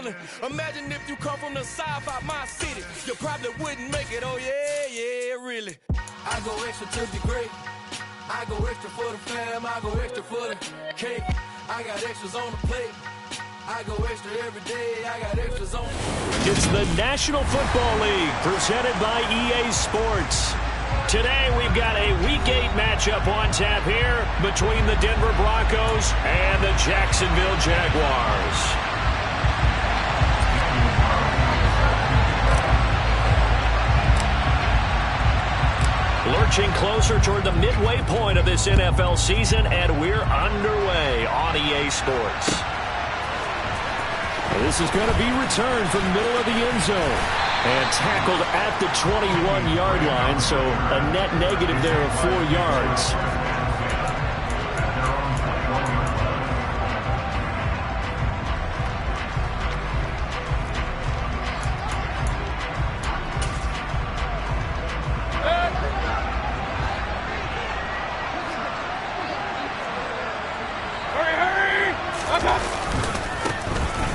feeling. Imagine if you come from the south out my city. You probably wouldn't make it, oh yeah, really. I go extra to be great. I go extra for the fam, I go extra for the cake. I got extras on the plate. I go extra every day, I got extras on. It's the National Football League presented by EA Sports. Today we've got a Week 8 matchup on tap here between the Denver Broncos and the Jacksonville Jaguars. Lurching closer toward the midway point of this NFL season, and we're underway on EA Sports. This is going to be returned from the middle of the end zone and tackled at the 21-yard line, so a net negative there of 4 yards.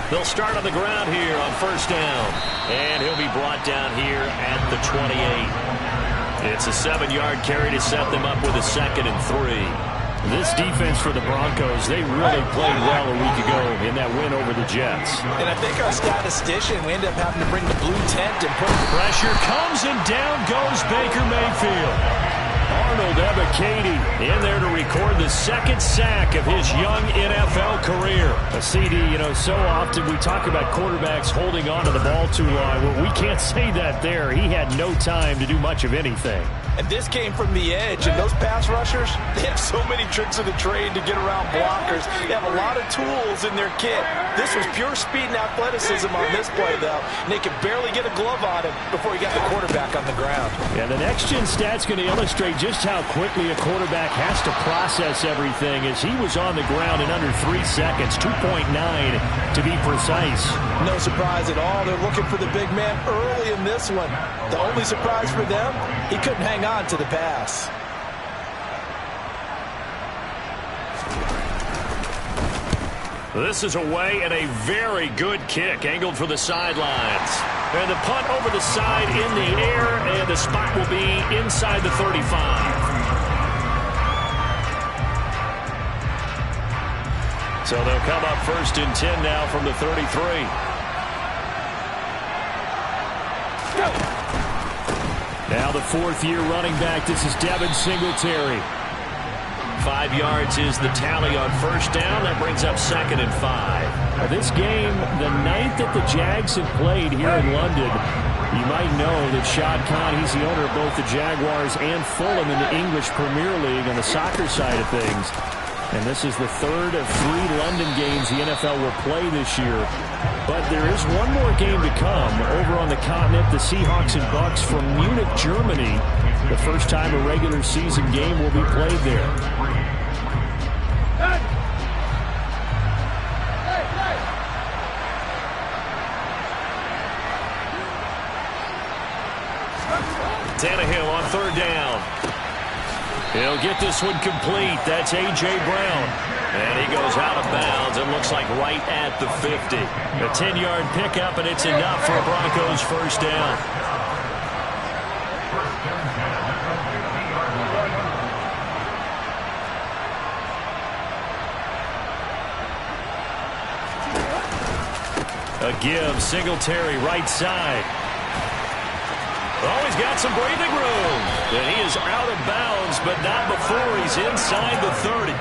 They'll start on the ground here on first down. And he'll be brought down here at the 28. It's a 7-yard carry to set them up with a 2nd and 3. This defense for the Broncos, they really played well a week ago in that win over the Jets. And I think our statistician, we ended up having to bring the blue tent and put... Pressure comes and down goes Baker Mayfield. Arnold Ebiketie in there to record the 2nd sack of his young NFL career. A CD, so often we talk about quarterbacks holding on to the ball too long. Well, we can't say that there. He had no time to do much of anything. And this came from the edge, and those pass rushers, they have so many tricks of the trade to get around blockers. They have a lot of tools in their kit. This was pure speed and athleticism on this play, though. And they could barely get a glove on him before he got the quarterback on the ground. Yeah, the next-gen stat's going to illustrate just how quickly a quarterback has to process everything, as he was on the ground in under 3 seconds, 2.9 to be precise. No surprise at all. They're looking for the big man early in this one. The only surprise for them, he couldn't hang on to the pass. This is away and a very good kick, angled for the sidelines. And the punt over the side in the air, and the spot will be inside the 35. So they'll come up 1st and 10 now from the 33. Now the 4th-year running back. This is Devin Singletary. 5 yards is the tally on first down. That brings up 2nd and 5. Now this game, the 9th that the Jags have played here in London, you might know that Shad Khan, he's the owner of both the Jaguars and Fulham in the English Premier League on the soccer side of things. And this is the 3rd of 3 London games the NFL will play this year. But there is one more game to come over on the continent. The Seahawks and Bucks from Munich, Germany. The first time a regular season game will be played there. Tannehill on 3rd down. He'll get this one complete. That's A.J. Brown. And he goes out of bounds. It looks like right at the 50. A 10-yard pickup, and it's enough for a Broncos first down. A give, Singletary right side. Oh, he's got some breathing room. And he is out of bounds, but not before he's inside the 30.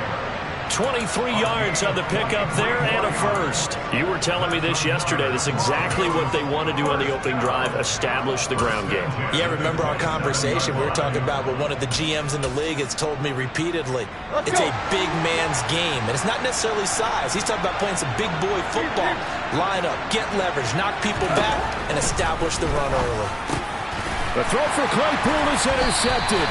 23 yards on the pickup there and a first. You were telling me this yesterday. That's exactly what they want to do on the opening drive, establish the ground game. Yeah, remember our conversation? We were talking about what one of the GMs in the league has told me repeatedly. It's a big man's game, and it's not necessarily size. He's talking about playing some big boy football. Line up, get leverage, knock people back, and establish the run early. The throw for Claypool is intercepted.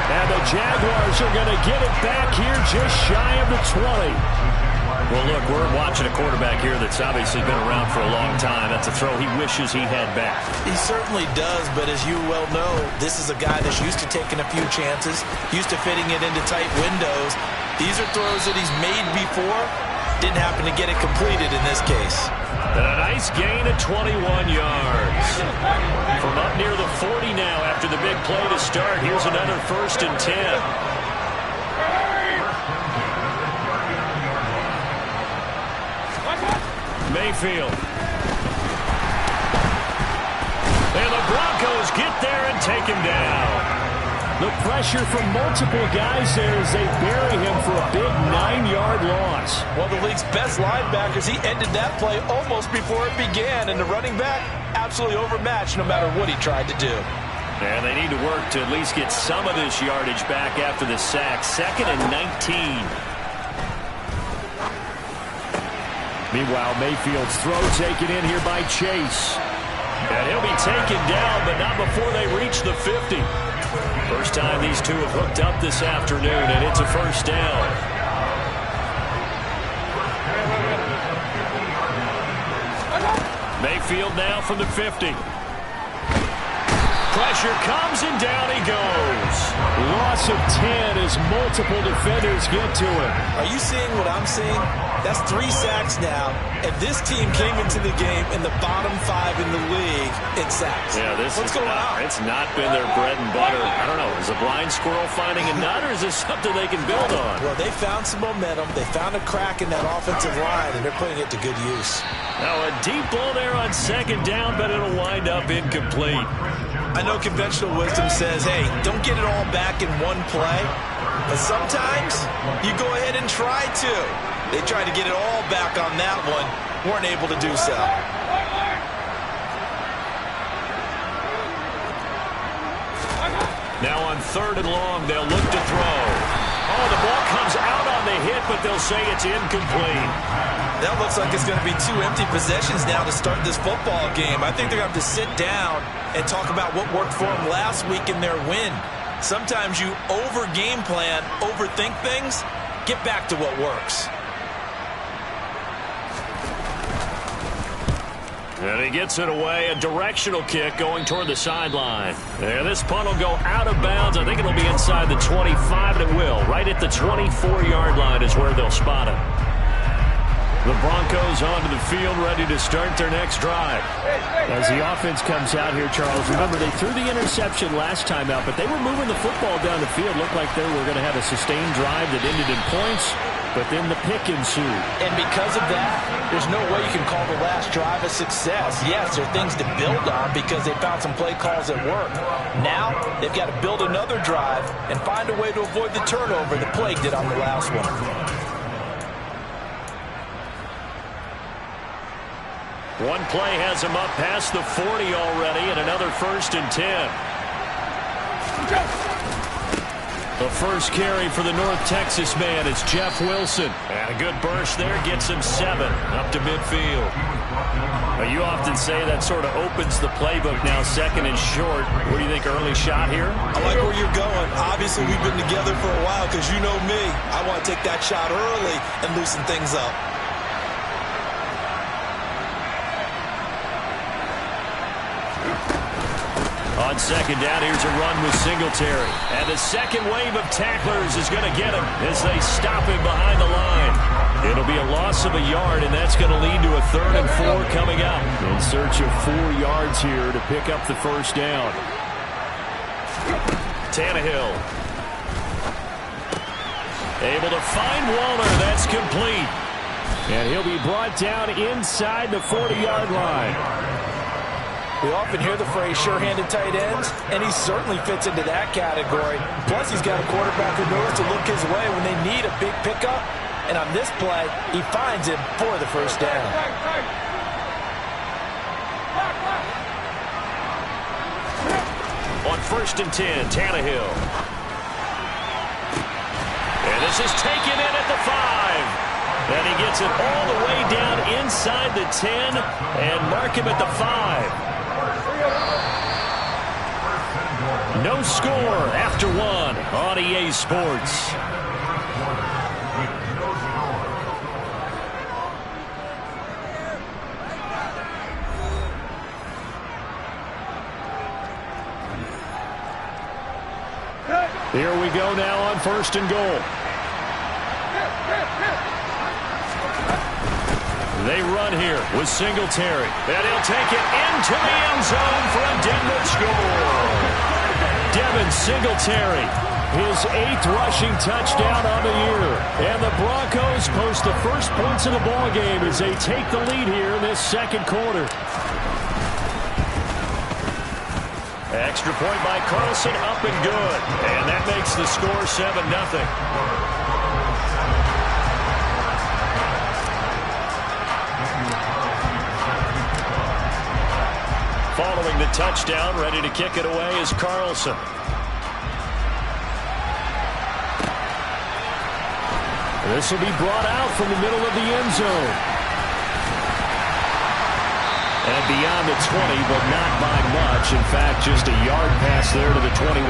And the Jaguars are going to get it back here just shy of the 20. Well, look, we're watching a quarterback here that's obviously been around for a long time. That's a throw he wishes he had back. He certainly does, but as you well know, this is a guy that's used to taking a few chances, used to fitting it into tight windows. These are throws that he's made before. Didn't happen to get it completed in this case. A Bengals gain of 21 yards. From up near the 40 now after the big play to start, here's another 1st and 10. Mayfield. And the Broncos get there and take him down. The pressure from multiple guys there as they bury him for a big 9-yard loss. Well, the league's best linebackers, he ended that play almost before it began. And the running back, absolutely overmatched no matter what he tried to do. And they need to work to at least get some of this yardage back after the sack. 2nd and 19. Meanwhile, Mayfield's throw taken in here by Chase. And he'll be taken down, but not before they reach the 50. First time these two have hooked up this afternoon, and it's a 1st down. Mayfield now from the 50. Pressure comes, and down he goes. Loss of 10 as multiple defenders get to him. Are you seeing what I'm seeing? That's 3 sacks now, and this team came into the game in the bottom 5 in the league in sacks. Yeah, What's going on? It's not been their bread and butter. I don't know. Is a blind squirrel finding a nut, or is this something they can build on? Well, they found some momentum. They found a crack in that offensive line, and they're putting it to good use. Now a deep ball there on 2nd down, but it'll wind up incomplete. I know conventional wisdom says, hey, don't get it all back in one play. But sometimes you go ahead and try to. They tried to get it all back on that one. Weren't able to do so. Now on 3rd and long, they'll look to throw. Oh, the ball comes out on the hit, but they'll say it's incomplete. That looks like it's going to be 2 empty possessions now to start this football game. I think they're going to have to sit down and talk about what worked for them last week in their win. Sometimes you over-game plan, overthink things, get back to what works. And he gets it away, a directional kick going toward the sideline. And this punt will go out of bounds. I think it'll be inside the 25, and it will. Right at the 24-yard line is where they'll spot it. The Broncos onto the field, ready to start their next drive. As the offense comes out here, Charles, remember they threw the interception last time out, but they were moving the football down the field. Looked like they were going to have a sustained drive that ended in points, but then the pick ensued. And because of that, there's no way you can call the last drive a success. Yes, there are things to build on because they found some play calls that work. Now, they've got to build another drive and find a way to avoid the turnover the Plague did on the last one. One play has him up past the 40 already, and another 1st and 10. The first carry for the North Texas man is Jeff Wilson. And a good burst there gets him 7 up to midfield. Now, you often say that sort of opens the playbook now, 2nd and short. What do you think, early shot here? I like where you're going. Obviously, we've been together for a while because you know me. I want to take that shot early and loosen things up. On 2nd down, here's a run with Singletary. And the second wave of tacklers is going to get him as they stop him behind the line. It'll be a loss of a yard, and that's going to lead to a 3rd and 4 coming up. In search of 4 yards here to pick up the 1st down. Tannehill. Able to find Waller. That's complete. And he'll be brought down inside the 40-yard line. We often hear the phrase sure-handed tight ends, and he certainly fits into that category. Plus, he's got a quarterback who knows to look his way when they need a big pickup. And on this play, he finds him for the 1st down. On 1st and 10, Tannehill. And this is taken in at the 5. And he gets it all the way down inside the 10 and mark him at the 5. No score after 1 on EA Sports. Here we go now on 1st and goal. They run here with Singletary. And he'll take it into the end zone for a Denver score. Devin Singletary, his 8th rushing touchdown on the year. And the Broncos post the first points of the ballgame as they take the lead here in this second quarter. Extra point by Carlson, up and good. And that makes the score 7-0. Following the touchdown, ready to kick it away is Carlson. This will be brought out from the middle of the end zone. And beyond the 20, but not by much. In fact, just a yard pass there to the 21.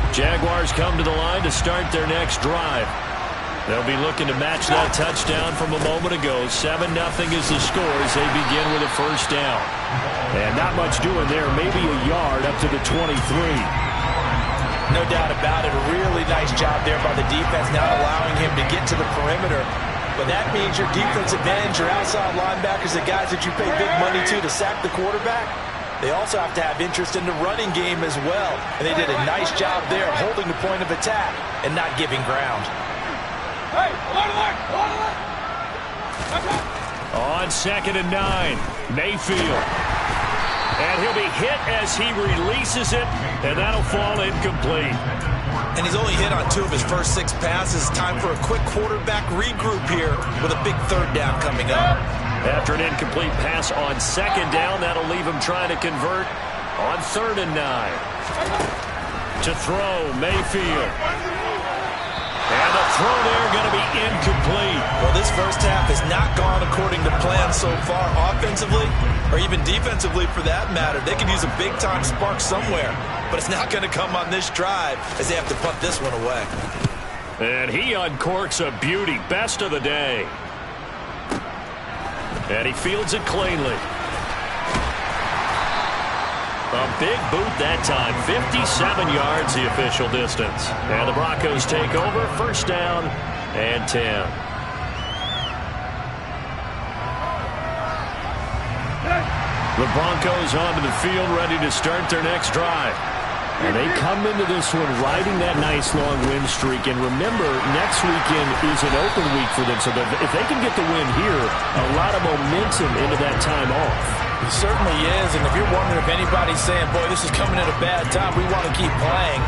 Jaguars come to the line to start their next drive. They'll be looking to match that touchdown from a moment ago. 7-0 is the score as they begin with a first down. And not much doing there. Maybe a yard up to the 23. No doubt about it. A really nice job there by the defense, not allowing him to get to the perimeter. But that means your defensive ends, your outside linebackers, the guys that you pay big money to sack the quarterback, they also have to have interest in the running game as well. And they did a nice job there holding the point of attack and not giving ground. On 2nd and 9, Mayfield. And he'll be hit as he releases it, and that'll fall incomplete. And he's only hit on 2 of his first 6 passes. Time for a quick quarterback regroup here with a big 3rd down coming up. After an incomplete pass on 2nd down, that'll leave him trying to convert on 3rd and 9. To throw, Mayfield. And the throw there going to be incomplete. Well, this first half has not gone according to plan so far offensively, or even defensively for that matter. They could use a big-time spark somewhere, but it's not going to come on this drive as they have to punt this one away. And he uncorks a beauty. Best of the day. And he fields it cleanly. A big boot that time. 57 yards the official distance. And the Broncos take over. First down and 10. The Broncos onto the field ready to start their next drive. And they come into this one riding that nice long win streak. And remember, next weekend is an open week for them. So if they can get the win here, a lot of momentum into that time off. It certainly is, and if you're wondering if anybody's saying, boy, this is coming at a bad time, we want to keep playing,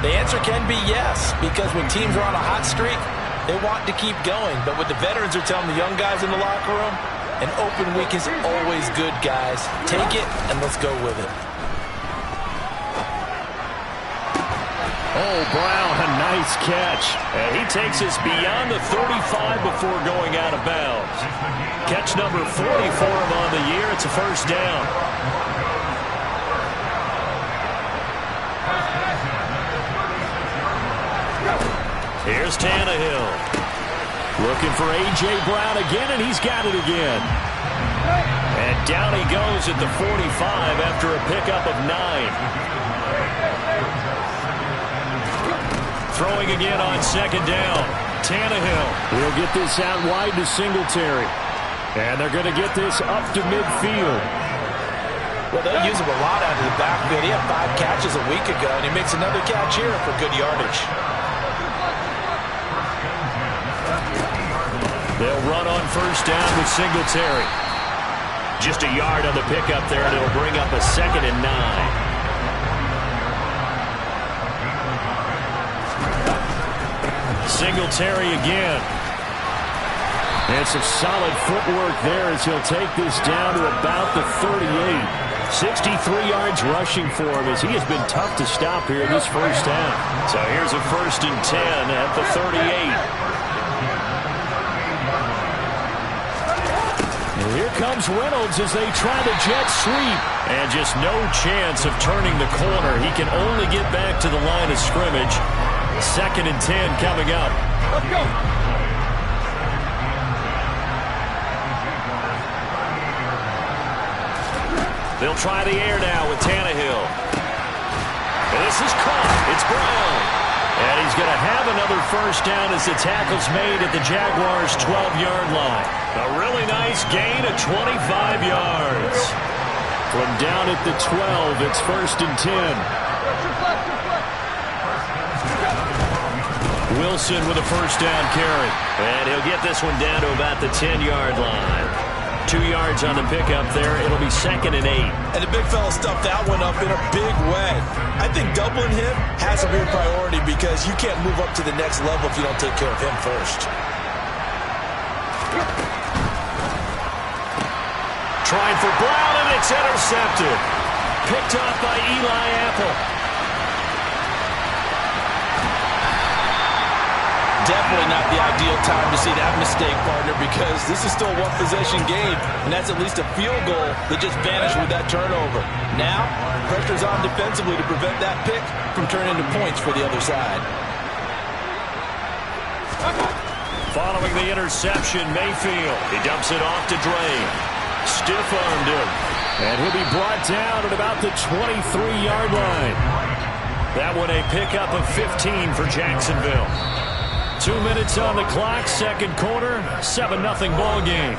the answer can be yes, because when teams are on a hot streak, they want to keep going. But what the veterans are telling the young guys in the locker room, an open week is always good, guys. Take it, and let's go with it. Oh, Brown, a nice catch. And he takes us beyond the 35 before going out of bounds. Catch number 40 for him on the year. It's a first down. Here's Tannehill. Looking for A.J. Brown again, and he's got it again. And down he goes at the 45 after a pickup of 9. Throwing again on 2nd down. Tannehill. He'll get this out wide to Singletary. And they're going to get this up to midfield. Well, they'll use him a lot out of the backfield. He had 5 catches a week ago, and he makes another catch here for good yardage. They'll run on first down with Singletary. Just a yard on the pickup there, and it'll bring up a 2nd and 9. Singletary again. And some solid footwork there as he'll take this down to about the 38. 63 yards rushing for him as he has been tough to stop here in this first half. So here's a 1st and 10 at the 38. And here comes Reynolds as they try the jet sweep. And just no chance of turning the corner. He can only get back to the line of scrimmage. 2nd and 10 coming up. Let's go. They'll try the air now with Tannehill. This is caught. It's Brown. And he's going to have another first down as the tackle's made at the Jaguars' 12-yard line. A really nice gain of 25 yards. From down at the 12, it's 1st and 10. Wilson with a first down carry. And he'll get this one down to about the 10-yard line. 2 yards on the pickup there. It'll be 2nd and 8. And the big fella stuffed that one up in a big way. I think doubling him has to be a priority because you can't move up to the next level if you don't take care of him first. Trying for Brown, and it's intercepted. Picked off by Eli Apple. Definitely not the ideal time to see that mistake, partner, because this is still a one-possession game, and that's at least a field goal that just vanished with that turnover. Now, pressure's on defensively to prevent that pick from turning into points for the other side. Following the interception, Mayfield. He dumps it off to Drain. Stiff-armed him. And he'll be brought down at about the 23-yard line. That one a pickup of 15 for Jacksonville. 2 minutes on the clock, second quarter, 7-0 ball game.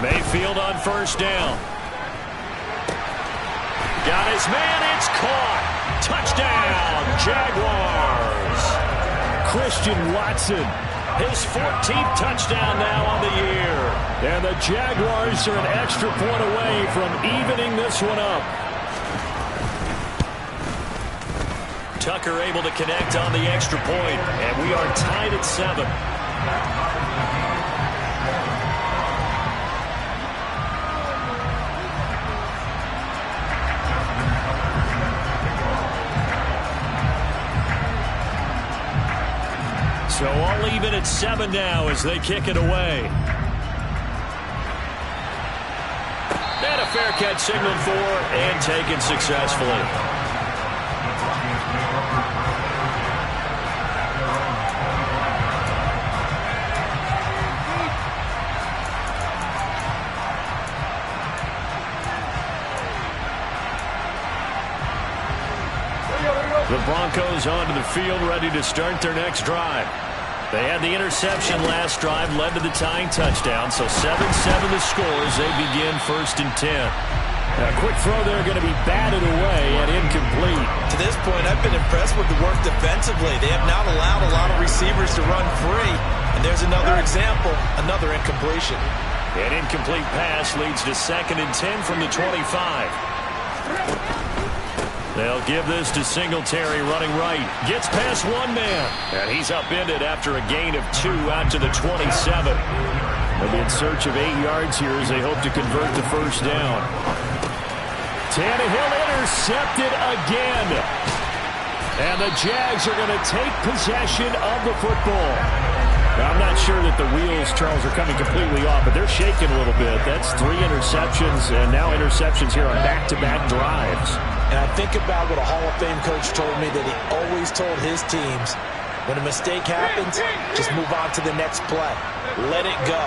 Mayfield on first down. Got his man, it's caught. Touchdown, Jaguars. Christian Watson, his 14th touchdown now on the year. And the Jaguars are an extra point away from evening this one up. Tucker able to connect on the extra point, and we are tied at 7. So all even at 7 now as they kick it away. And a fair catch signaled for and taken successfully. The Broncos onto the field ready to start their next drive. They had the interception last drive, led to the tying touchdown, so 7-7 the score as they begin 1st and 10. A quick throw there going to be batted away and incomplete. To this point, I've been impressed with the work defensively. They have not allowed a lot of receivers to run free. And there's another example, another incompletion. An incomplete pass leads to 2nd and 10 from the 25. They'll give this to Singletary running right. Gets past one man. And he's upended after a gain of 2 out to the 27. They'll be in search of 8 yards here as they hope to convert the first down. Tannehill intercepted again. And the Jags are going to take possession of the football. Now, I'm not sure that the wheels, Charles, are coming completely off, but they're shaking a little bit. That's 3 interceptions, and now interceptions here on back-to-back drives. And I think about what a Hall of Fame coach told me that he always told his teams, when a mistake happens, just move on to the next play. Let it go.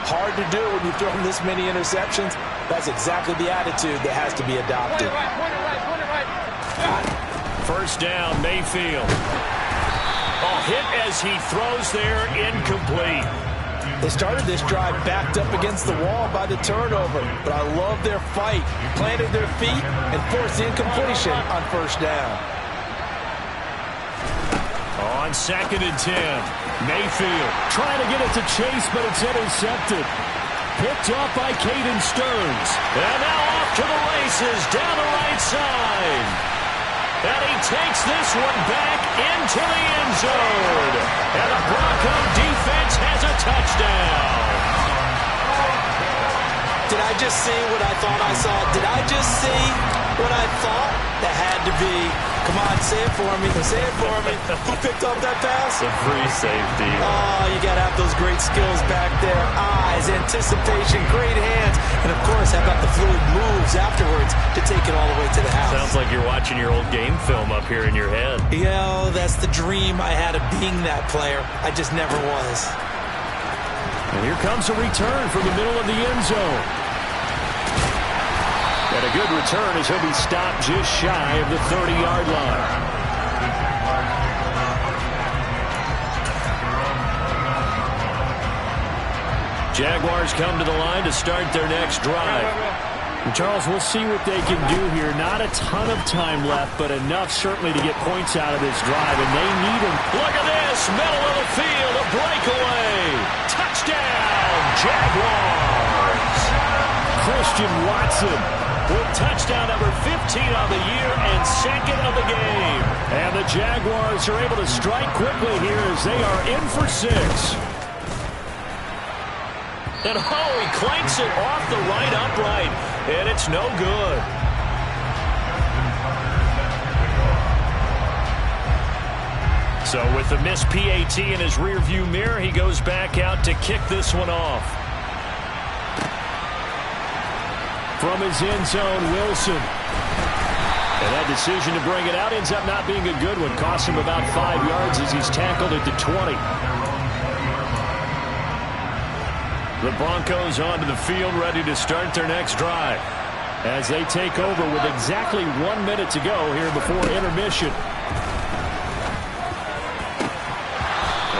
Hard to do when you throw this many interceptions. That's exactly the attitude that has to be adopted. First down, Mayfield. A hit as he throws there, incomplete. They started this drive backed up against the wall by the turnover, but I love their fight. Planted their feet and forced the incompletion on first down. On 2nd and 10, Mayfield trying to get it to Chase, but it's intercepted. Picked off by Caden Stearns. And now off to the races down the right side. And he takes this one back into the end zone. And the Bronco defense has a touchdown. Did I just see what I thought I saw? Did I just see what I thought? That had to be. Come on, Say it for me. Say it for me. Who picked up that pass? The free safety. Oh, you got to have those great skills back there. Eyes, anticipation, great hands. And, of course, how about the fluid moves afterwards to take it all the way to the house? Sounds like you're watching your old game film up here in your head. Yeah, that's the dream I had of being that player. I just never was. And here comes a return from the middle of the end zone. And a good return as he'll be stopped just shy of the 30-yard line. Jaguars come to the line to start their next drive. And Charles, we'll see what they can do here. Not a ton of time left, but enough certainly to get points out of this drive, and they need them. Look at this, middle of the field, a breakaway. Touchdown, Jaguars. Christian Watson with touchdown number 15 on the year and second of the game. And the Jaguars are able to strike quickly here as they are in for 6. And he clanks it off the right upright, and it's no good. So with the missed PAT in his rearview mirror, he goes back out to kick this one off. From his end zone, Wilson. And that decision to bring it out ends up not being a good one. Costs him about 5 yards as he's tackled at the 20. The Broncos onto the field, ready to start their next drive as they take over with exactly 1 minute to go here before intermission.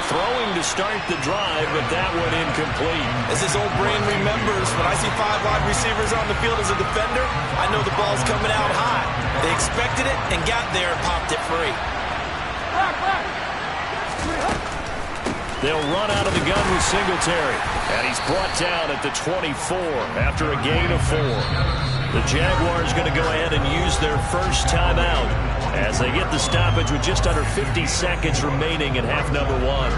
Throwing to start the drive, but that one incomplete. As his old brain remembers, when I see 5 wide receivers on the field as a defender, I know the ball's coming out high. They expected it and got there and popped it free. They'll run out of the gun with Singletary. And he's brought down at the 24 after a gain of 4. The Jaguars going to go ahead and use their first timeout as they get the stoppage with just under 50 seconds remaining in half number 1.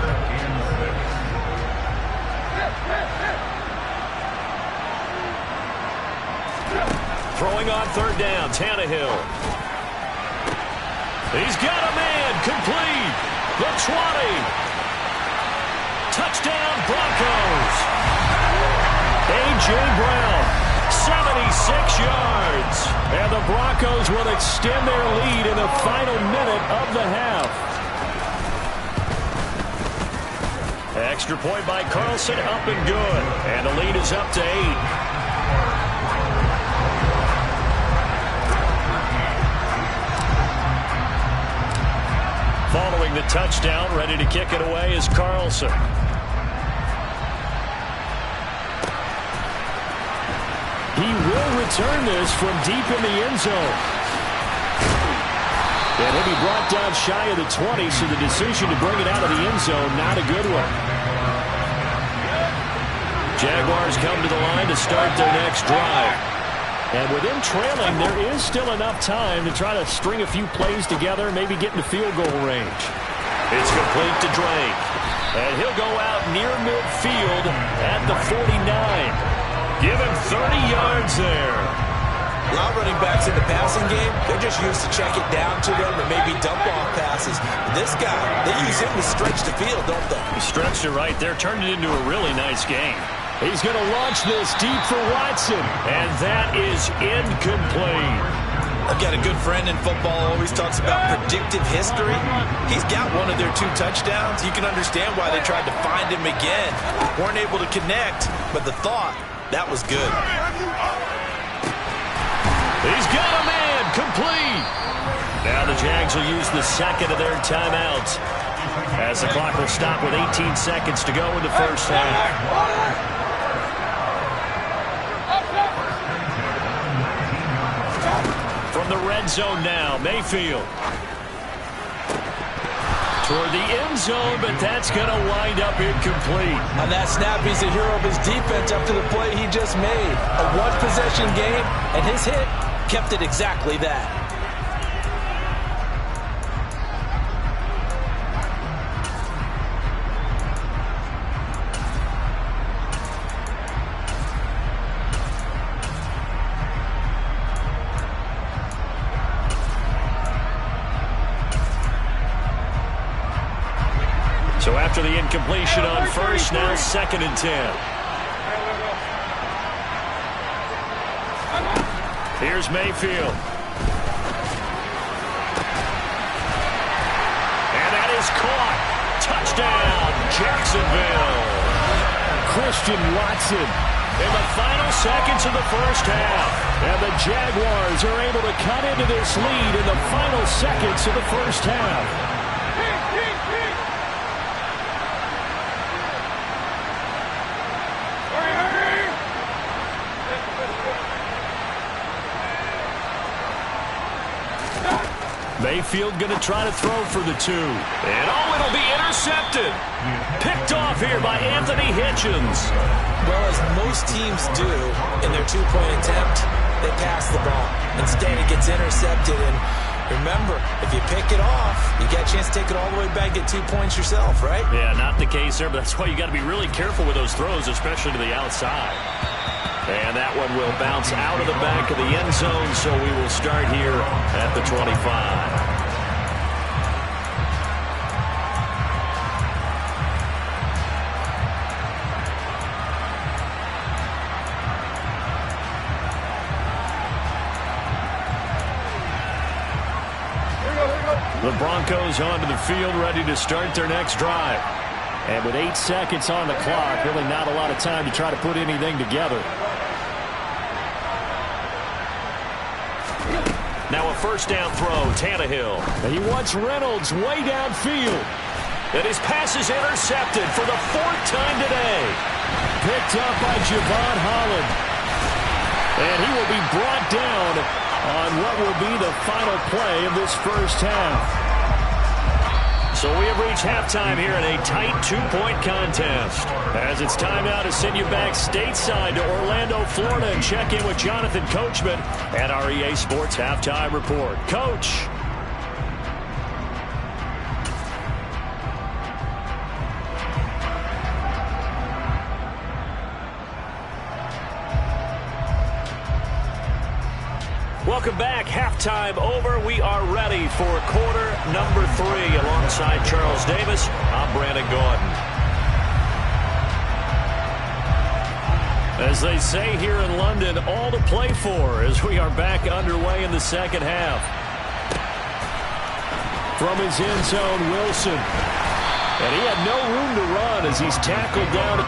Throwing on third down, Tannehill. He's got a man, complete. The 20. Touchdown, Broncos. A.J. Brown, 76 yards. And the Broncos will extend their lead in the final minute of the half. Extra point by Carlson, up and good. And the lead is up to 8. Following the touchdown, ready to kick it away is Carlson. He will return this from deep in the end zone. And he'll be brought down shy of the 20, so the decision to bring it out of the end zone, not a good one. Jaguars come to the line to start their next drive. And with him trailing, there is still enough time to try to string a few plays together, maybe get into field goal range. It's complete to Drake. And he'll go out near midfield at the 49. Give him 30 yards there. A lot of running backs in the passing game, they're just used to check it down to them or maybe dump off passes. This guy, they use him to stretch the field, don't they? He stretched it right there, turned it into a really nice game. He's going to launch this deep for Watson. And that is incomplete. I've got a good friend in football, always talks about predictive history. He's got one of their 2 touchdowns. You can understand why they tried to find him again. Weren't able to connect, but the thought, that was good. He's got a man, complete. Now the Jags will use the second of their timeouts as the clock will stop with 18 seconds to go in the first half. From the red zone now, Mayfield. Toward the end zone, but that's going to wind up incomplete. On that snap, he's a hero of his defense after the play he just made. A one-possession game, and his hit kept it exactly that. So after the incompletion on first, now 2nd and 10. Here's Mayfield. And that is caught. Touchdown, Jacksonville. Christian Watson. In the final seconds of the first half. And the Jaguars are able to cut into this lead in the final seconds of the first half. Mayfield going to try to throw for the 2. And it'll be intercepted. Picked off here by Anthony Hitchens. Well, as most teams do in their two-point attempt, they pass the ball. Instead, it gets intercepted. And remember, if you pick it off, you get a chance to take it all the way back, get 2 points yourself, right? Yeah, not the case there, but that's why you got to be really careful with those throws, especially to the outside. And that one will bounce out of the back of the end zone, so we will start here at the 25. The Broncos onto the field, ready to start their next drive. And with 8 seconds on the clock, really not a lot of time to try to put anything together. Now a first down throw, Tannehill. And he wants Reynolds way downfield. And his pass is intercepted for the 4th time today. Picked up by Javon Holland. And he will be brought down on what will be the final play of this first half. So we have reached halftime here in a tight 2-point contest. As it's time now to send you back stateside to Orlando, Florida, and check in with Jonathan Coachman at our EA Sports Halftime Report. Coach. Welcome back. Halftime over. We are ready for quarter number 3. Alongside Charles Davis, I'm Brandon Gaudin. As they say here in London, all to play for as we are back underway in the second half. From his end zone, Wilson. And he had no room to run as he's tackled down.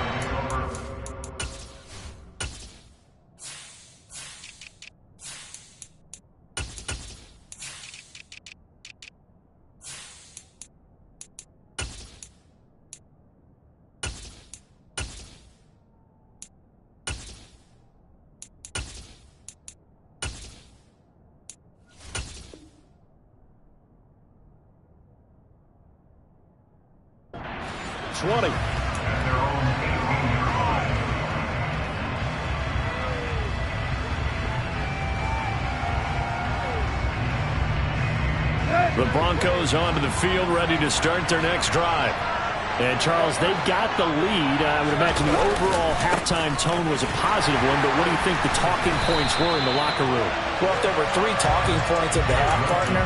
The Broncos onto the field, ready to start their next drive. And, Charles, they've got the lead. I would imagine the overall halftime tone was a positive one, but what do you think the talking points were in the locker room? Well, if there were 3 talking points at the half, partner,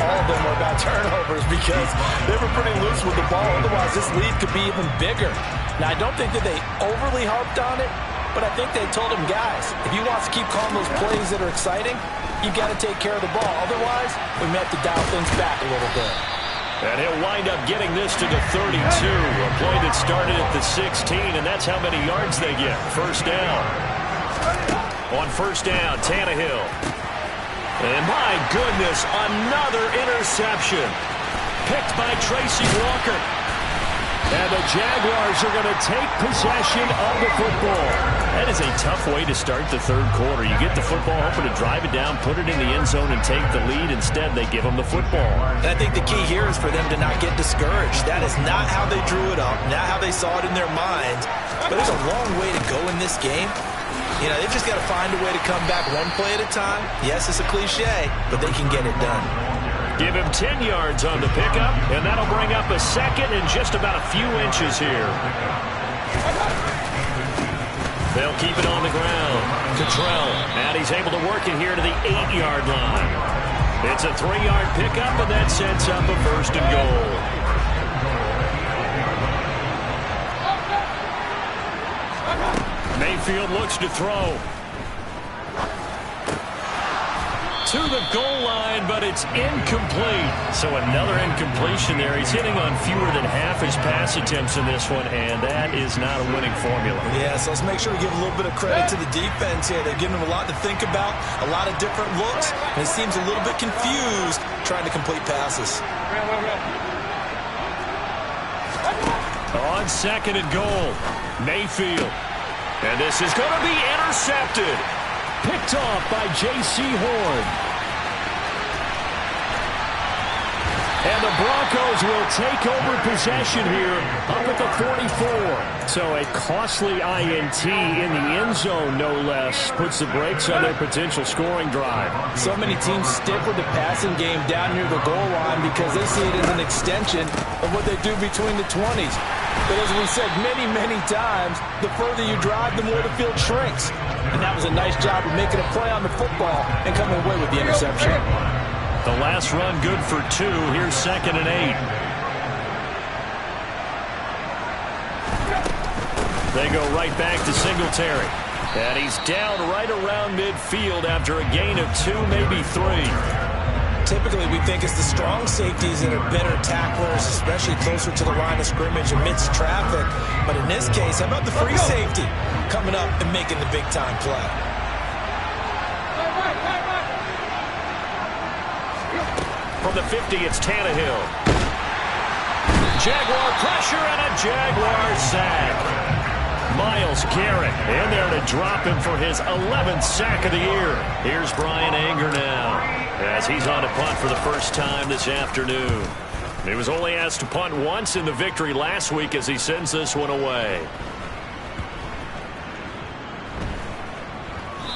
all of them were about turnovers because they were pretty loose with the ball. Otherwise, this lead could be even bigger. Now, I don't think that they overly harped on it, but I think they told him, guys, if you want to keep calling those plays that are exciting, you've got to take care of the ball. Otherwise, we may have to dial things back a little bit. And he'll wind up getting this to the 32. A play that started at the 16, and that's how many yards they get. First down. On first down, Tannehill. And my goodness, another interception. Picked by Tracy Walker. And the Jaguars are going to take possession of the football. That is a tough way to start the third quarter. You get the football, hoping to drive it down, put it in the end zone, and take the lead. Instead, they give them the football. And I think the key here is for them to not get discouraged. That is not how they drew it up, not how they saw it in their minds. But there's a long way to go in this game. You know, they've just got to find a way to come back one play at a time. Yes, it's a cliche, but they can get it done. Give him 10 yards on the pickup, and that'll bring up a second and just about a few inches here. They'll keep it on the ground. Cottrell, and he's able to work it here to the 8-yard line. It's a 3-yard pickup, and that sets up a 1st and goal. Mayfield looks to throw. To the goal line, but it's incomplete. So another incompletion there. He's hitting on fewer than half his pass attempts in this one, and that is not a winning formula. Yeah, so let's make sure we give a little bit of credit to the defense here. They're giving him a lot to think about, a lot of different looks, and he seems a little bit confused trying to complete passes. On second and goal, Mayfield. And this is going to be intercepted. Picked off by J.C. Horn. And the Broncos will take over possession here up at the 44. So a costly INT in the end zone, no less, puts the brakes on their potential scoring drive. So many teams stick with the passing game down near the goal line because they see it as an extension of what they do between the 20s. But as we said many, many times, the further you drive, the more the field shrinks. And that was a nice job of making a play on the football and coming away with the interception. The last run good for 2. Here's 2nd and 8. They go right back to Singletary. And he's down right around midfield after a gain of 2, maybe 3. Typically, we think it's the strong safeties that are better tacklers, especially closer to the line of scrimmage amidst traffic. But in this case, how about the free safety coming up and making the big-time play? From the 50, it's Tannehill. Jaguar pressure and a Jaguar sack. Myles Garrett in there to drop him for his 11th sack of the year. Here's Bryan Anger now as he's on to punt for the first time this afternoon. He was only asked to punt once in the victory last week as he sends this one away.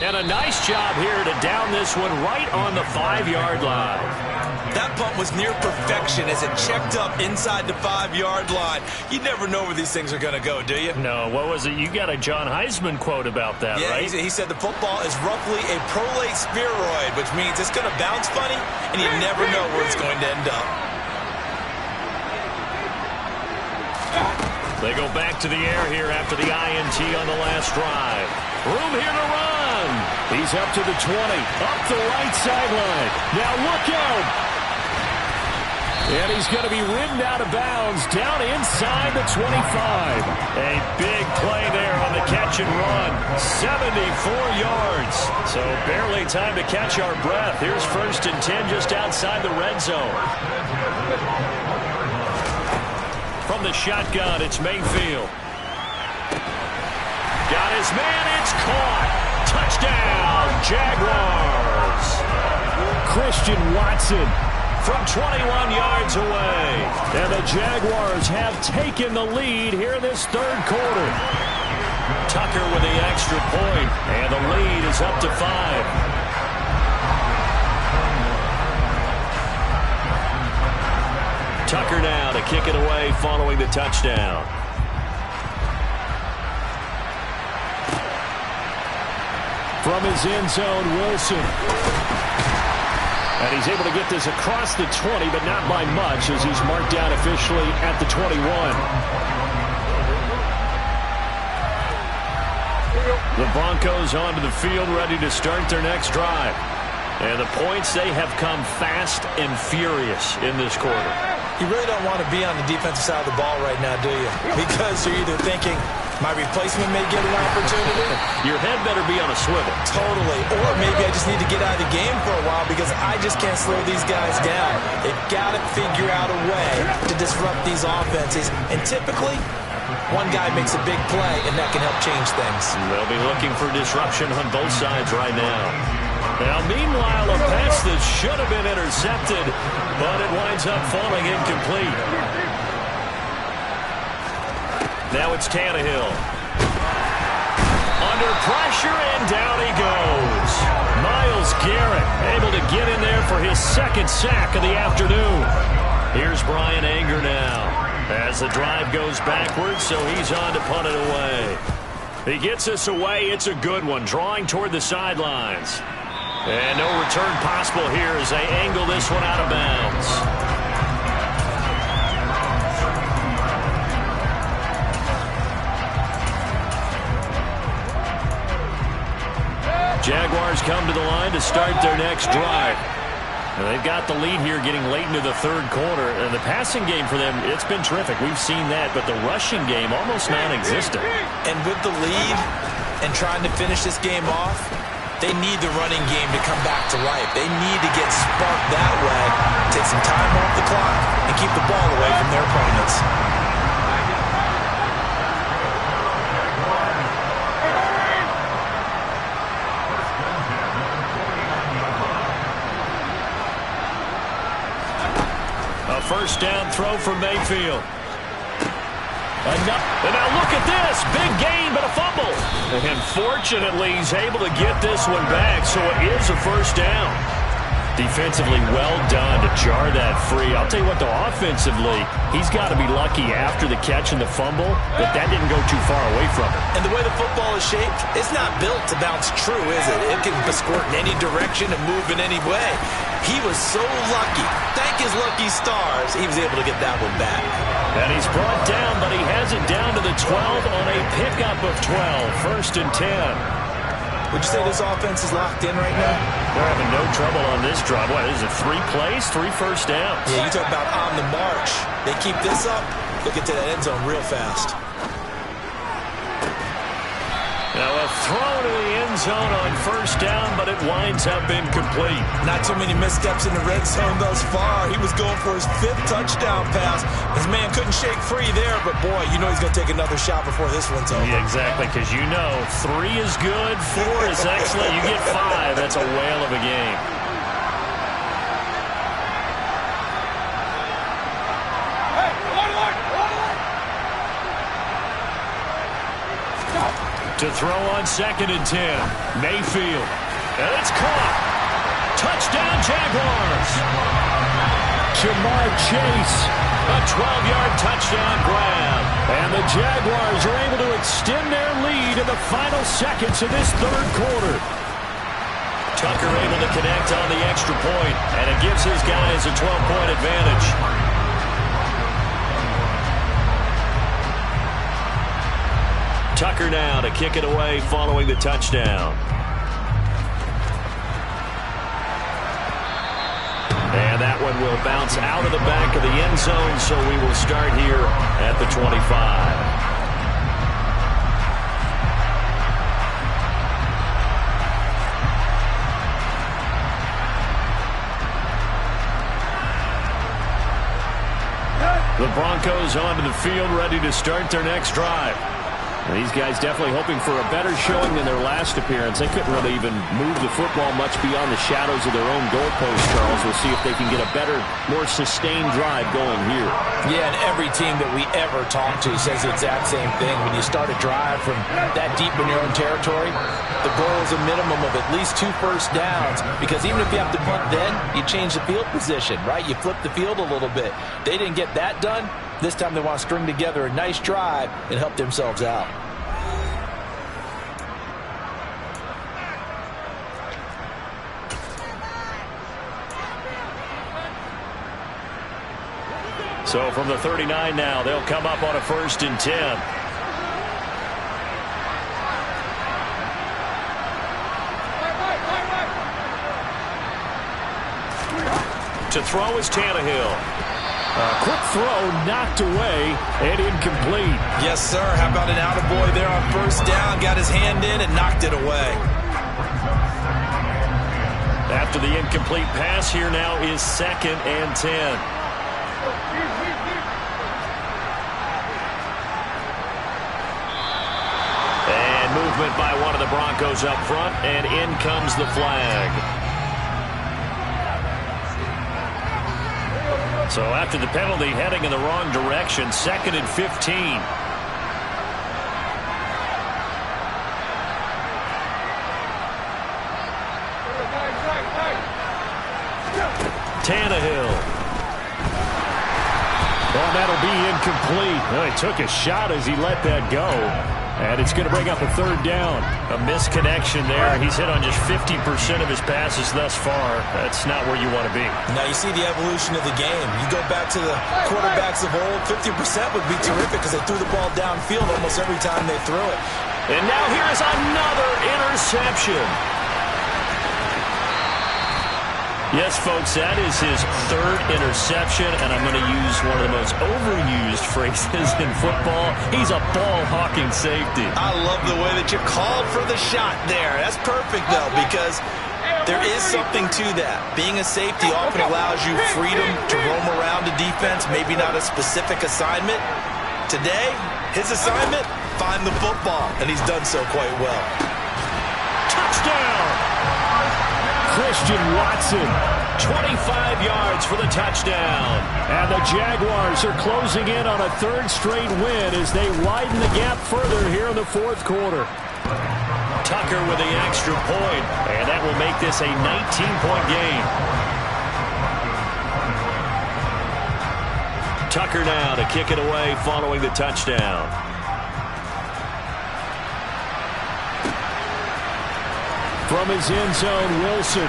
And a nice job here to down this one right on the 5-yard line. That punt was near perfection as it checked up inside the 5-yard line. You never know where these things are going to go, do you? No, what was it? You got a John Heisman quote about that, yeah, right? He said the football is roughly a prolate spheroid, which means it's going to bounce funny, and you never know where it's going to end up. They go back to the air here after the INT on the last drive. Room here to run. He's up to the 20, up the right sideline. Now look out. And he's going to be ridden out of bounds down inside the 25. A big play there on the catch and run. 74 yards. So barely time to catch our breath. Here's 1st and 10 just outside the red zone. From the shotgun, it's Mayfield. Got his man, it's caught. Touchdown, Jaguars. Christian Watson from 21 yards away. And the Jaguars have taken the lead here in this 3rd quarter. Tucker with the extra point, and the lead is up to 5. Tucker now to kick it away following the touchdown. From his end zone, Wilson. And he's able to get this across the 20, but not by much as he's marked down officially at the 21. The Broncos onto the field ready to start their next drive. And the points, they have come fast and furious in this quarter. You really don't want to be on the defensive side of the ball right now, do you? Because you're either thinking, my replacement may get an opportunity. Your head better be on a swivel. Totally. Or maybe I just need to get out of the game for a while because I just can't slow these guys down. They've got to figure out a way to disrupt these offenses. And typically, one guy makes a big play, and that can help change things. They'll be looking for disruption on both sides right now. Now, meanwhile, a pass that should have been intercepted, but it winds up falling incomplete. Now it's Tannehill. Under pressure, and down he goes. Myles Garrett able to get in there for his 2nd sack of the afternoon. Here's Bryan Anger now as the drive goes backwards, so he's on to punt it away. He gets this away. It's a good one, drawing toward the sidelines. And no return possible here as they angle this one out of bounds. Jaguars come to the line to start their next drive. And they've got the lead here getting late into the third quarter. And the passing game for them, it's been terrific. We've seen that. But the rushing game, almost non-existent. And with the lead and trying to finish this game off, they need the running game to come back to life. They need to get sparked that way, take some time off the clock, and keep the ball away from their opponents. First down throw for Mayfield. And now look at this. Big gain, but a fumble. And fortunately, he's able to get this one back, so it is a first down. Defensively well done to jar that free. I'll tell you what, though, offensively, he's got to be lucky after the catch and the fumble, but that didn't go too far away from him. And the way the football is shaped, it's not built to bounce true, is it? It can squirt in any direction and move in any way. He was so lucky. Thank his lucky stars, he was able to get that one back. And he's brought down, but he has it down to the 12 on a pickup of 12. First and 10. Would you say this offense is locked in right now? They're having no trouble on this drive. What, is it 3 plays, 3 first downs? Yeah, you talk about on the march. They keep this up, they'll get to that end zone real fast. Now a throw to the end zone on first down, but it winds up incomplete. Not too many missteps in the red zone thus far. He was going for his 5th touchdown pass. His man couldn't shake free there, but boy, you know he's going to take another shot before this one's over. Yeah, exactly, because you know 3 is good, 4 is excellent. You get 5, that's a whale of a game. To throw on second and 10. Mayfield. And it's caught. Touchdown, Jaguars. Jamar Chase. A 12-yard touchdown grab. And the Jaguars are able to extend their lead in the final seconds of this third quarter. Tucker able to connect on the extra point, and it gives his guys a 12-point advantage. Tucker now to kick it away following the touchdown. And that one will bounce out of the back of the end zone, so we will start here at the 25. The Broncos onto the field, ready to start their next drive. And these guys definitely hoping for a better showing than their last appearance. They couldn't really even move the football much beyond the shadows of their own goalpost, Charles. We'll see if they can get a better, more sustained drive going here. Yeah, and every team that we ever talk to says the exact same thing. When you start a drive from that deep in your own territory, the goal is a minimum of at least 2 first downs, because even if you have to punt then, you change the field position, right? You flip the field a little bit. They didn't get that done. This time they want to string together a nice drive and help themselves out. So from the 39 now, they'll come up on a first and 10. To throw is Tannehill. A quick throw knocked away and incomplete. Yes, sir. How about an attaboy there on first down? Got his hand in and knocked it away. After the incomplete pass, here now is 2nd and 10. And movement by one of the Broncos up front, and in comes the flag. So after the penalty, heading in the wrong direction, 2nd and 15. Tannehill. Well, that'll be incomplete. Well, he took a shot as he let that go. And it's going to bring up a 3rd down. A misconnection there. He's hit on just 50% of his passes thus far. That's not where you want to be. Now you see the evolution of the game. You go back to the quarterbacks of old, 50% would be terrific because they threw the ball downfield almost every time they threw it. And now here is another interception. Yes, folks, that is his third interception, and I'm going to use one of the most overused phrases in football. He's a ball-hawking safety. I love the way that you called for the shot there. That's perfect, though, because there is something to that. Being a safety often allows you freedom to roam around a defense, maybe not a specific assignment. Today, his assignment, find the football, and he's done so quite well. Touchdown! Christian Watson, 25 yards for the touchdown. And the Jaguars are closing in on a third straight win as they widen the gap further here in the fourth quarter. Tucker with the extra point, and that will make this a 19-point game. Tucker now to kick it away following the touchdown. From his end zone, Wilson.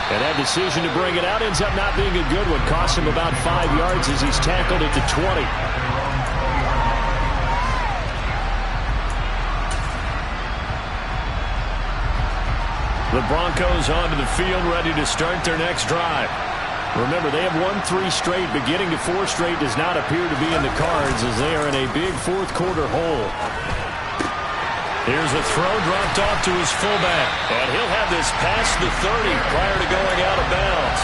And that decision to bring it out ends up not being a good one. Cost him about 5 yards as he's tackled at the 20. The Broncos onto the field, ready to start their next drive. Remember, they have won 3 straight. Beginning to 4 straight does not appear to be in the cards as they are in a big fourth quarter hole. Here's a throw dropped off to his fullback. And he'll have this past the 30 prior to going out of bounds.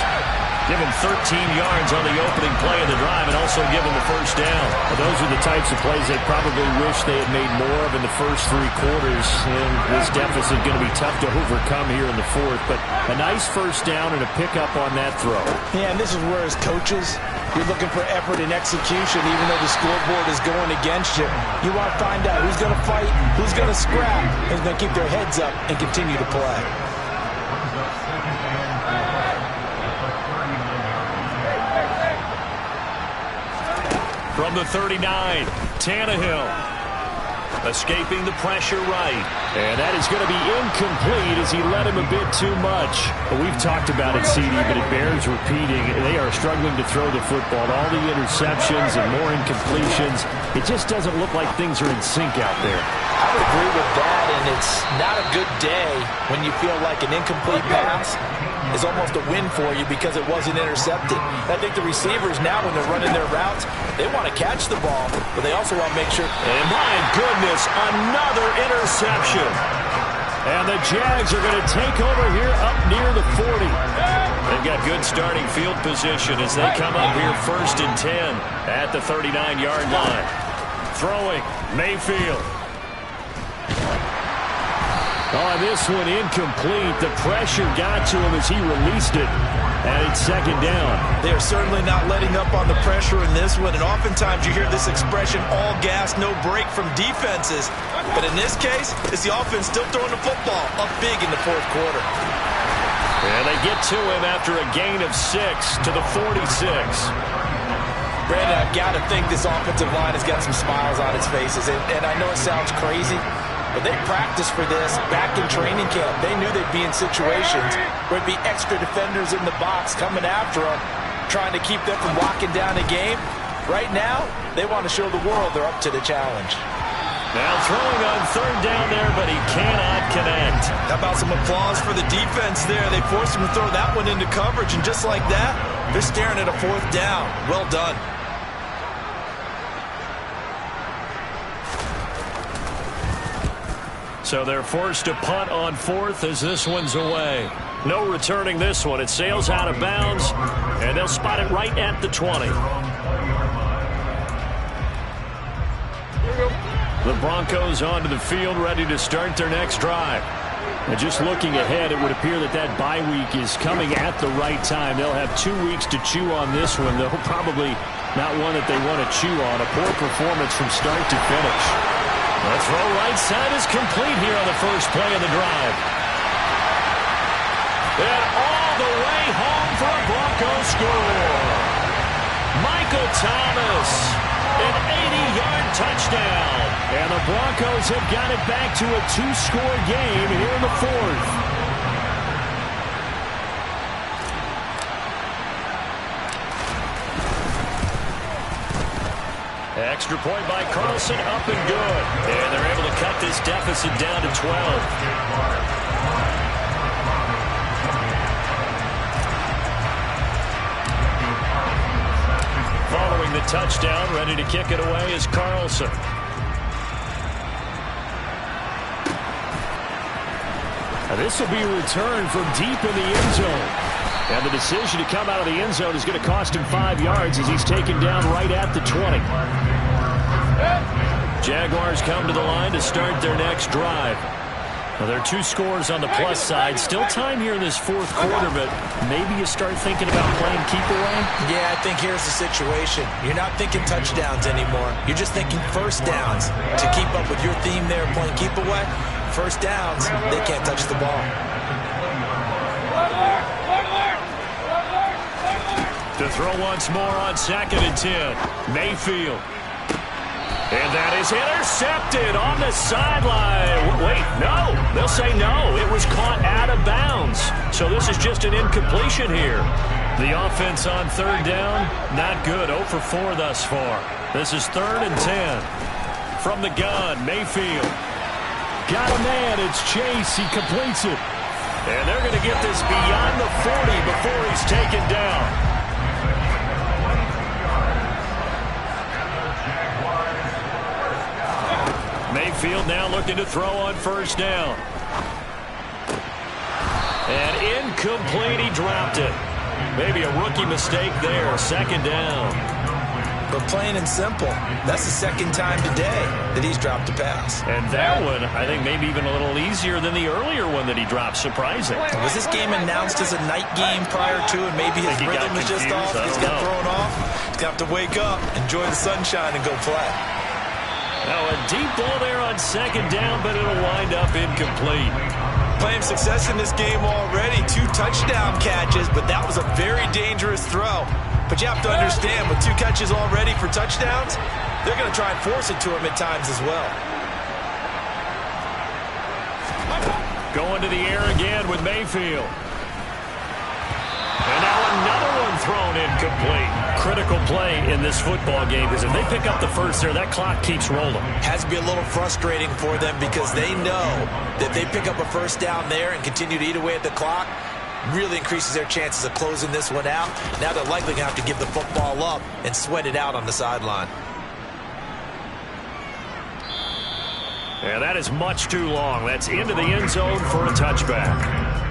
Give him 13 yards on the opening play of the drive and also give him the first down. Well, those are the types of plays they probably wish they had made more of in the first 3 quarters. And this deficit going to be tough to overcome here in the fourth. But a nice first down and a pickup on that throw. Yeah, and this is where as coaches, you're looking for effort and execution, even though the scoreboard is going against you. You want to find out who's going to fight, who's going to scrap, and who's going to keep their heads up and continue to play. From the 39, Tannehill escaping the pressure right. And that is going to be incomplete as he led him a bit too much. But we've talked about it, CD, but it bears repeating. They are struggling to throw the football. All the interceptions and more incompletions. It just doesn't look like things are in sync out there. I would agree with that, and it's not a good day when you feel like an incomplete pass is almost a win for you because it wasn't intercepted. I think the receivers now, when they're running their routes, they want to catch the ball, but they also want to make sure. And my goodness, another interception. And the Jags are going to take over here up near the 40. They've got good starting field position as they come up here 1st and 10 at the 39-yard line. Throwing, Mayfield. Oh, this one incomplete. The pressure got to him as he released it. And it's 2nd down. They are certainly not letting up on the pressure in this one. And oftentimes you hear this expression, all gas, no break from defenses. But in this case, it's the offense still throwing the football up big in the fourth quarter. And they get to him after a gain of 6 to the 46. Brandon, I've got to think this offensive line has got some smiles on its faces. And I know it sounds crazy, but they practiced for this back in training camp. They knew they'd be in situations where it'd be extra defenders in the box coming after them, trying to keep them from locking down a game. Right now, they want to show the world they're up to the challenge. Now throwing on 3rd down there, but he cannot connect. How about some applause for the defense there? They forced him to throw that one into coverage, and just like that, they're staring at a 4th down. Well done. So they're forced to punt on 4th as this one's away. No returning this one. It sails out of bounds, and they'll spot it right at the 20. The Broncos onto the field, ready to start their next drive. And just looking ahead, it would appear that that bye week is coming at the right time. They'll have 2 weeks to chew on this one, though probably not one that they want to chew on. A poor performance from start to finish. The throw right side is complete here on the first play of the drive. And all the way home for a Broncos score. Michael Thomas, an 80-yard touchdown. And the Broncos have got it back to a 2-score game here in the 4th. Extra point by Carlson, up and good. And they're able to cut this deficit down to 12. the touchdown. Ready to kick it away is Carlson. Now this will be a return from deep in the end zone. And the decision to come out of the end zone is going to cost him 5 yards as he's taken down right at the 20. Jaguars come to the line to start their next drive. Well, there are 2 scores on the plus side. Still time here in this fourth quarter, but maybe you start thinking about playing keep away? Yeah, I think here's the situation. You're not thinking touchdowns anymore. You're just thinking first downs. To keep up with your theme there, playing keep away, first downs, they can't touch the ball. To throw once more on 2nd and 10. Mayfield. And that is intercepted on the sideline. Wait, no. They'll say no. It was caught out of bounds. So this is just an incompletion here. The offense on 3rd down, not good. 0 for 4 thus far. This is 3rd and 10. From the gun, Mayfield. Got a man. It's Chase. He completes it. And they're going to get this beyond the 40 before he's taken down. Mayfield now looking to throw on 1st down. And incomplete, he dropped it. Maybe a rookie mistake there, 2nd down. But plain and simple, that's the 2nd time today that he's dropped a pass. And that one, I think maybe even a little easier than the earlier one that he dropped, surprising. Was this game announced as a night game prior to, and maybe his rhythm is just off? He's got thrown off. He's got to wake up, enjoy the sunshine, and go play. Now a deep ball there on 2nd down, but it'll wind up incomplete. Playing success in this game already. 2 touchdown catches, but that was a very dangerous throw. But you have to understand, with 2 catches already for touchdowns, they're going to try and force it to him at times as well. Going to the air again with Mayfield. And now another one thrown incomplete. Critical play in this football game, because if they pick up the first there, that clock keeps rolling. Has to be a little frustrating for them because they know that they pick up a 1st down there and continue to eat away at the clock, really increases their chances of closing this one out. Now they're likely going to have to give the football up and sweat it out on the sideline. Yeah, that is much too long. That's into the end zone for a touchback.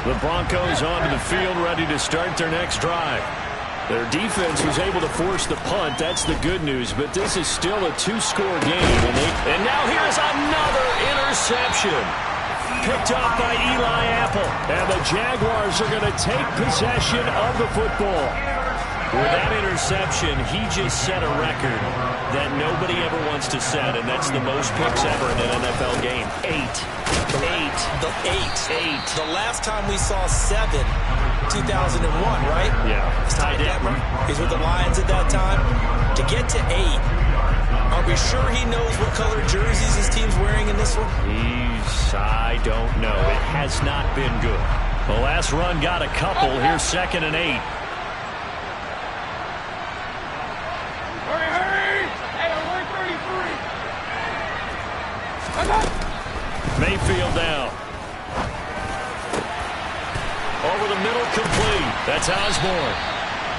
The Broncos onto the field, ready to start their next drive. Their defense was able to force the punt. That's the good news, but this is still a 2-score game. And now here's another interception. Picked up by Eli Apple. And the Jaguars are going to take possession of the football. With that interception, he just set a record that nobody ever wants to set, and that's the most picks ever in an NFL game. 8. The last time we saw 7, 2001, right? Yeah. Ty Detmer. He's with the Lions at that time. To get to 8, are we sure he knows what color jerseys his team's wearing in this one? I don't know. It has not been good. The last run got a couple. Here's 2nd and 8. Mayfield down. Over the middle, complete. That's Osborne.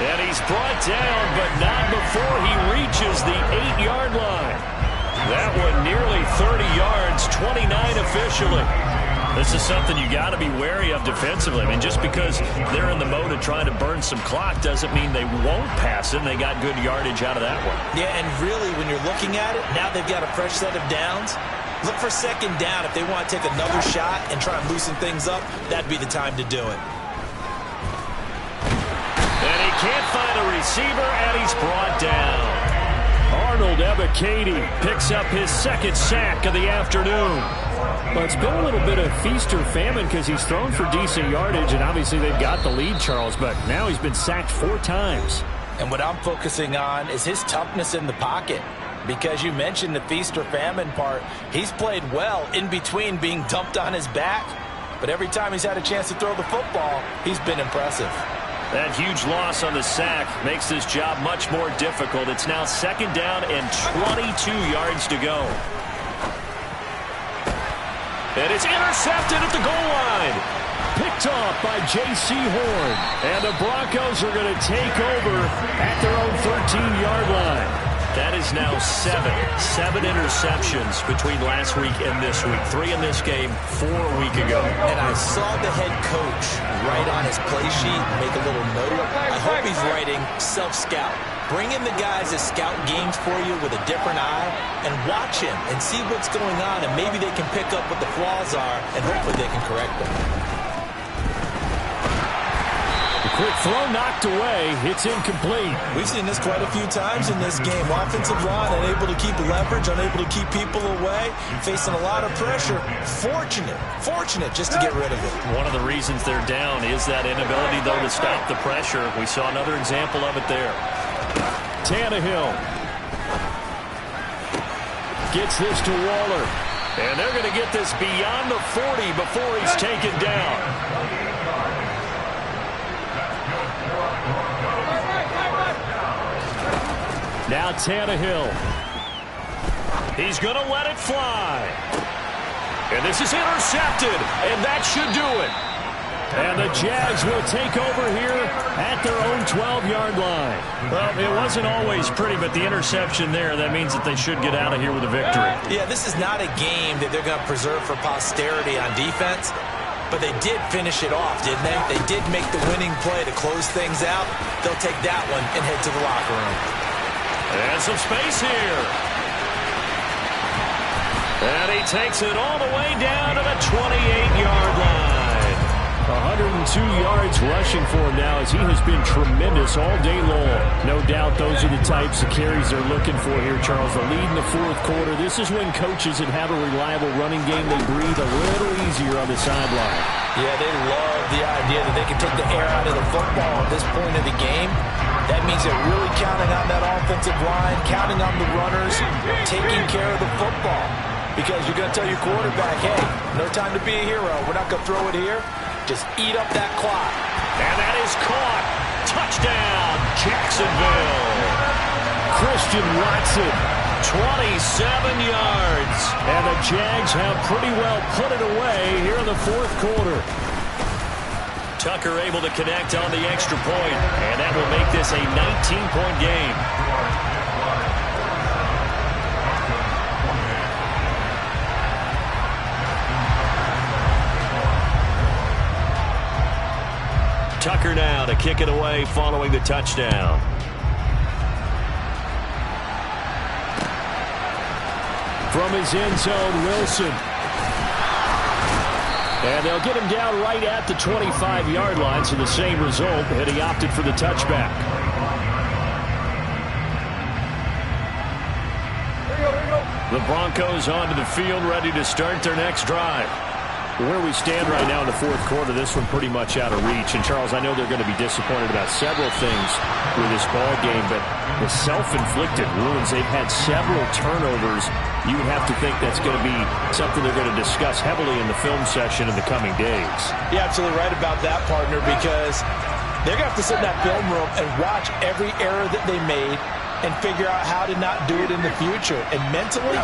And he's brought down, but not before he reaches the 8-yard line. That one nearly 30 yards, 29 officially. This is something you got to be wary of defensively. I mean, just because they're in the mode of trying to burn some clock doesn't mean they won't pass it, and they got good yardage out of that one. Yeah, and really, when you're looking at it, now they've got a fresh set of downs. Look for 2nd down. If they want to take another shot and try and loosen things up, that'd be the time to do it. And he can't find a receiver, and he's brought down. Arnold Ebiketie picks up his 2nd sack of the afternoon. Well, it's been a little bit of feast or famine because he's thrown for decent yardage, and obviously they've got the lead, Charles, but now he's been sacked 4 times. And what I'm focusing on is his toughness in the pocket. because you mentioned the feast or famine part. He's played well in between being dumped on his back, but every time he's had a chance to throw the football, he's been impressive. That huge loss on the sack makes this job much more difficult. It's now 2nd down and 22 yards to go. And it's intercepted at the goal line. Picked off by J.C. Horn. And the Broncos are going to take over at their own 13-yard line. That is now 7 interceptions between last week and this week. 3 in this game, 4 a week ago. And I saw the head coach write on his play sheet, make a little note. I hope he's writing self-scout. Bring in the guys that scout games for you with a different eye and watch him and see what's going on, and maybe they can pick up what the flaws are, and hopefully they can correct them. Quick throw knocked away. It's incomplete. We've seen this quite a few times in this game. Offensive line unable to keep leverage, unable to keep people away, facing a lot of pressure. Fortunate just to get rid of it. One of the reasons they're down is that inability, though, to stop the pressure. We saw another example of it there. Tannehill gets this to Waller. And they're going to get this beyond the 40 before he's taken down. Now Tannehill. He's going to let it fly. And this is intercepted, and that should do it. And the Jags will take over here at their own 12-yard line. Well, it wasn't always pretty, but the interception there, that means that they should get out of here with a victory. Yeah, this is not a game that they're going to preserve for posterity on defense, but they did finish it off, didn't they? They did make the winning play to close things out. They'll take that one and head to the locker room. And some space here. And he takes it all the way down to the 28-yard line. 102 yards rushing for him now as he has been tremendous all day long. No doubt those are the types of carries they're looking for here, Charles. The lead in the 4th quarter. This is when coaches that have a reliable running game, they breathe a little easier on the sideline. Yeah, they love the idea that they can take the air out of the football at this point of the game. That means they're really counting on that offensive line, counting on the runners, taking care of the football. Because you're going to tell your quarterback, hey, no time to be a hero. We're not going to throw it here. Just eat up that clock. And that is caught. Touchdown, Jacksonville. Christian Watson. 27 yards. And the Jags have pretty well put it away here in the 4th quarter. Tucker able to connect on the extra point, and that will make this a 19-point game. Tucker now to kick it away following the touchdown. From his end zone, Wilson. And they'll get him down right at the 25-yard line, so the same result, and he opted for the touchback. The Broncos onto the field, ready to start their next drive. Where we stand right now in the 4th quarter, this one pretty much out of reach. And, Charles, I know they're going to be disappointed about several things with this ball game, but the self-inflicted wounds, they've had several turnovers. You would have to think that's going to be something they're going to discuss heavily in the film session in the coming days. You're absolutely right about that, partner, because they're going to have to sit in that film room and watch every error that they made and figure out how to not do it in the future. And mentally,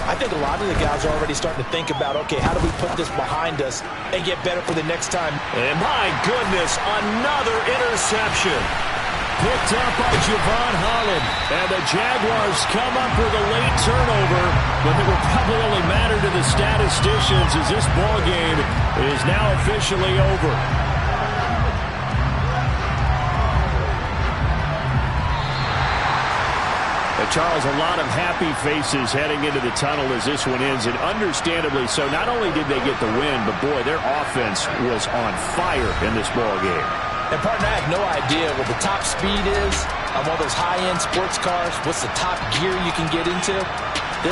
I think a lot of the guys are already starting to think about, okay, how do we put this behind us and get better for the next time? And my goodness, another interception. Picked up by Javon Holland. And the Jaguars come up with a late turnover, but it will probably only matter to the statisticians as this ball game is now officially over. Charles, a lot of happy faces heading into the tunnel as this one ends, and understandably so. Not only did they get the win, but, boy, their offense was on fire in this ball game. And, partner, I have no idea what the top speed is on one of those high-end sports cars, what's the top gear you can get into.